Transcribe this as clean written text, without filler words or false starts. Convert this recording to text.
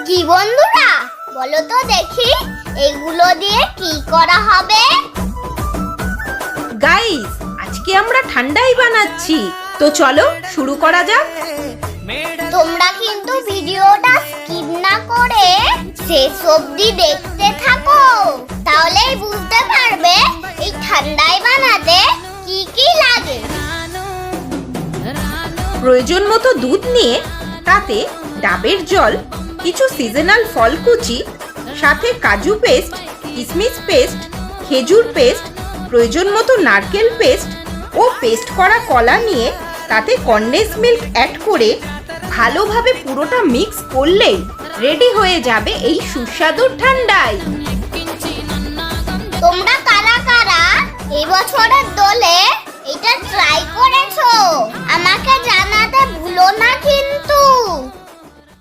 কি বন্ধুরা, বলো তো দেখি এগুলো দিয়ে কি করা হবে? গাইস, আজকে আমরা ঠান্ডাই বানাচ্ছি। তো চলো শুরু করা যাক। তোমরা কিন্তু ভিডিওটা স্কিপ না করে শেষ অবধি দেখতে থাকো, তাহলেই বুঝতে পারবে এই ঠান্ডাই বানাতে কি কি লাগে। প্রয়োজন মতো দুধ নিয়ে তাতে ডাবের জল, কিছু সিজনাল ফল কুচি, সাথে কাজু পেস্ট, কিশমিশ পেস্ট, খেজুর পেস্ট, প্রয়োজন মতো নারকেল পেস্ট ও পেস্ট করা কলা নিয়ে তাতে কনডেন্স মিল্ক অ্যাড করে ভালোভাবে পুরোটা মিক্স করলেই রেডি হয়ে যাবে এই সুস্বাদু ঠান্ডাই। তোমরা কারা কারা এই বছরের দোলে এটা ট্রাই করেছো আমাকে জানাতে ভুলো না কিন্তু।